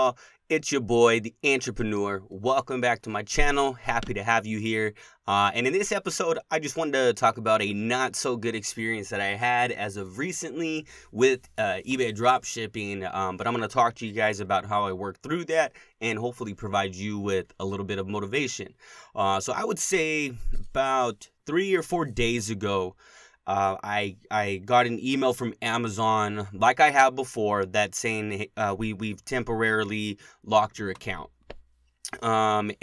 y'all? It's your boy, the Entrepreneur. Welcome back to my channel. Happy to have you here. And in this episode, I just wanted to talk about a not so good experience that I had as of recently with eBay dropshipping. But I'm going to talk to you guys about how I worked through that and hopefully provide you with a little bit of motivation. So I would say about 3 or 4 days ago, I got an email from Amazon, like I have before, that's saying we've temporarily locked your account. And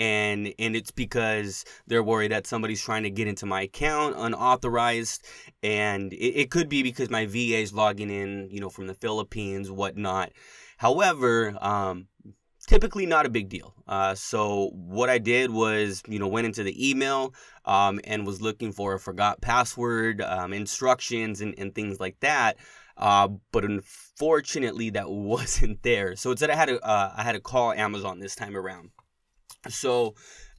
it's because they're worried that somebody's trying to get into my account unauthorized, and it could be because my VA is logging in, from the Philippines, whatnot. However, typically not a big deal. So what I did was, went into the email and was looking for a forgot password, instructions, and things like that. But unfortunately, that wasn't there. So it said I had to call Amazon this time around. So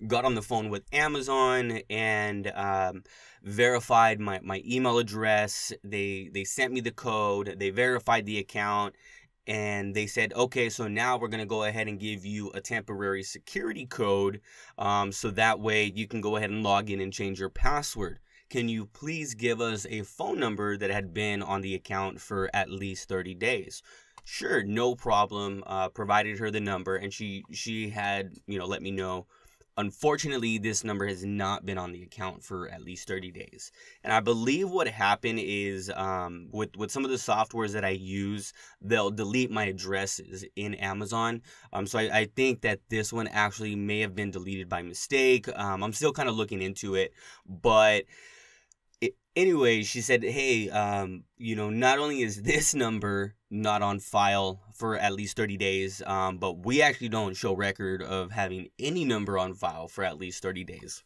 got on the phone with Amazon and verified my email address. They sent me the code. They verified the account. And they said, okay, so now we're going to go ahead and give you a temporary security code, so that way you can go ahead and log in and change your password. Can you please give us a phone number that had been on the account for at least 30 days? Sure, no problem. Provided her the number, and she had, let me know. Unfortunately, this number has not been on the account for at least 30 days. And I believe what happened is with some of the softwares that I use, they'll delete my addresses in Amazon. So I think that this one actually may have been deleted by mistake. I'm still kind of looking into it. But anyway, she said, hey, not only is this number not on file for at least 30 days, but we actually don't show record of having any number on file for at least 30 days.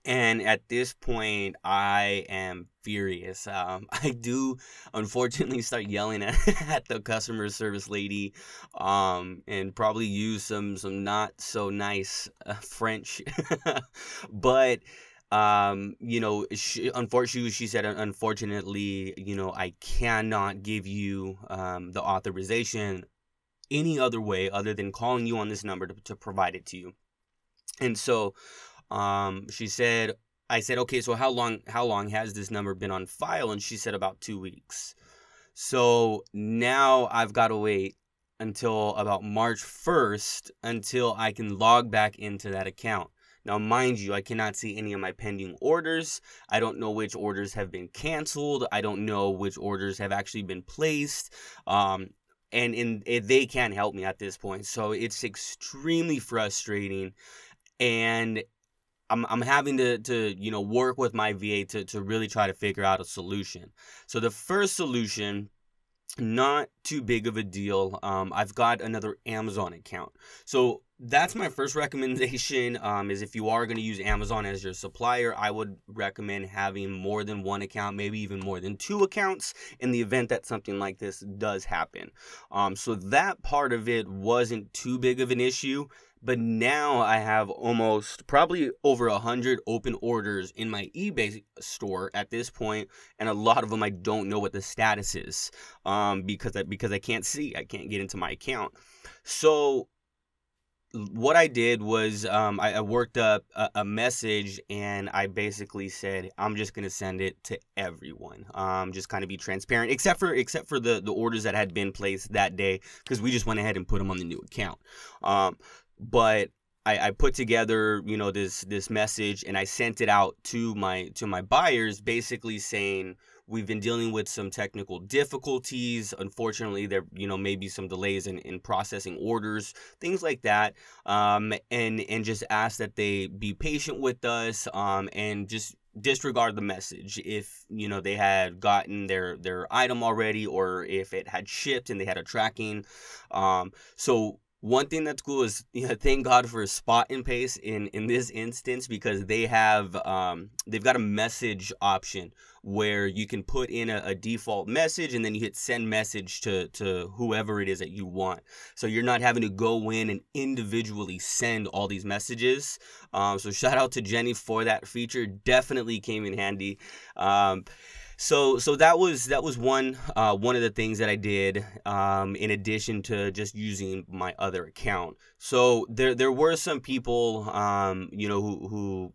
And at this point, I am furious. I do, unfortunately, start yelling at the customer service lady, and probably use some not so nice French, but she said, unfortunately, I cannot give you the authorization any other way other than calling you on this number to provide it to you. And so I said, okay, so how long has this number been on file? And she said about 2 weeks. So now I've got to wait until about March 1st until I can log back into that account. Now, mind you, I cannot see any of my pending orders. I don't know which orders have been canceled. I don't know which orders have actually been placed. And they can't help me at this point. So it's extremely frustrating. And I'm having to work with my VA to really try to figure out a solution. So the first solution, not too big of a deal. I've got another Amazon account. So that's my first recommendation, is if you are going to use Amazon as your supplier, I would recommend having more than one account, maybe even more than 2 accounts in the event that something like this does happen. So that part of it wasn't too big of an issue. But now I have probably over 100 open orders in my eBay store at this point, and a lot of them I don't know what the status is, because I can't get into my account. So what I did was I worked up a message, and I basically said I'm just gonna send it to everyone, just kind of be transparent, except for the orders that had been placed that day, because we just went ahead and put them on the new account. But I put together, this message, and I sent it out to my buyers, basically saying we've been dealing with some technical difficulties. Unfortunately, there may be some delays in processing orders, things like that, and just ask that they be patient with us, and just disregard the message if they had gotten their item already, or if it had shipped and they had a tracking. So one thing that's cool is, thank God for Spot and Pace in this instance, because they have they've got a message option where you can put in a default message, and then you hit send message to whoever it is that you want. So you're not having to go in and individually send all these messages. So shout out to Jenny for that feature. Definitely came in handy. So that was one of the things that I did, in addition to just using my other account. So there were some people, who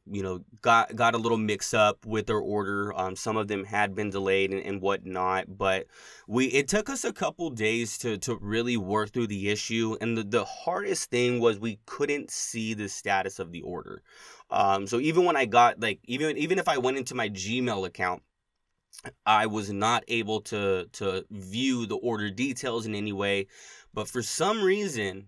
got a little mix up with their order. Some of them had been delayed and whatnot, but it took us a couple days to really work through the issue. And the hardest thing was we couldn't see the status of the order. So even when I got, like, even if I went into my Gmail account, I was not able to view the order details in any way. But for some reason,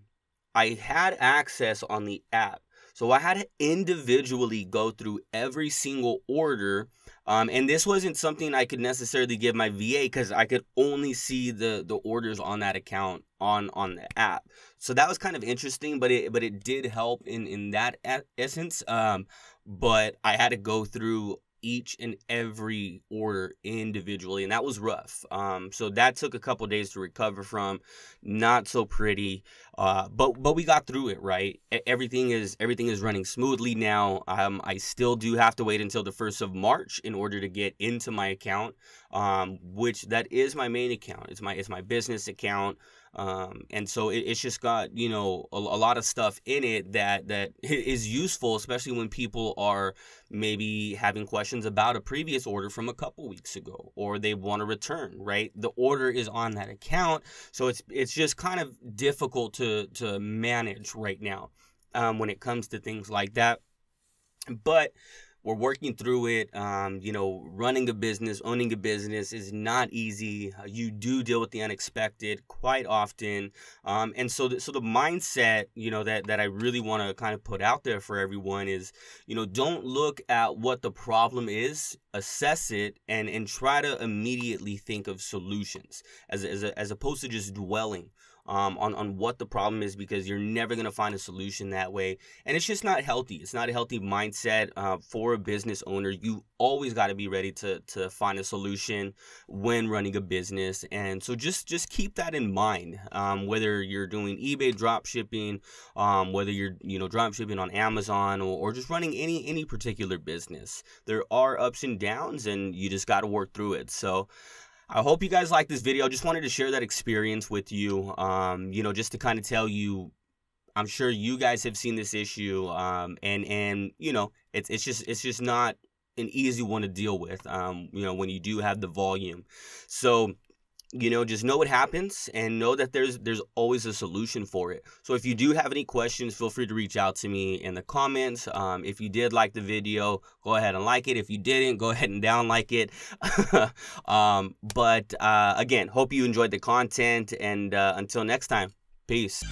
I had access on the app. So I had to individually go through every single order. And this wasn't something I could necessarily give my VA, because I could only see the orders on that account on the app. So that was kind of interesting, but it did help in that essence. But I had to go through each and every order individually, and that was rough. So that took a couple days to recover from. Not so pretty, but we got through it, right? Everything is running smoothly now. I still do have to wait until the 1st of March in order to get into my account, which that is my main account. It's my business account. And so it's just got, a lot of stuff in it that is useful, especially when people are maybe having questions about a previous order from a couple weeks ago, or they want to return, right? The order is on that account. So it's just kind of difficult to manage right now, when it comes to things like that. But we're working through it. Running a business, owning a business is not easy. You do deal with the unexpected quite often. And so the mindset, that I really want to kind of put out there for everyone is, don't look at what the problem is, assess it, and try to immediately think of solutions as opposed to just dwelling on what the problem is, because you're never going to find a solution that way. And it's just not healthy. It's not a healthy mindset for a business owner. You always got to be ready to find a solution when running a business. And so just keep that in mind, whether you're doing eBay dropshipping, whether you're dropshipping on Amazon, or just running any particular business. There are ups and downs, and you just got to work through it. So I hope you guys like this video. Just wanted to share that experience with you, just to kind of tell you, I'm sure you guys have seen this issue, and it's just not an easy one to deal with, when you do have the volume. So, just know what happens, and know that there's always a solution for it. So if you do have any questions, feel free to reach out to me in the comments. If you did like the video, go ahead and like it. If you didn't, go ahead and down like it. But again, hope you enjoyed the content, and until next time, peace.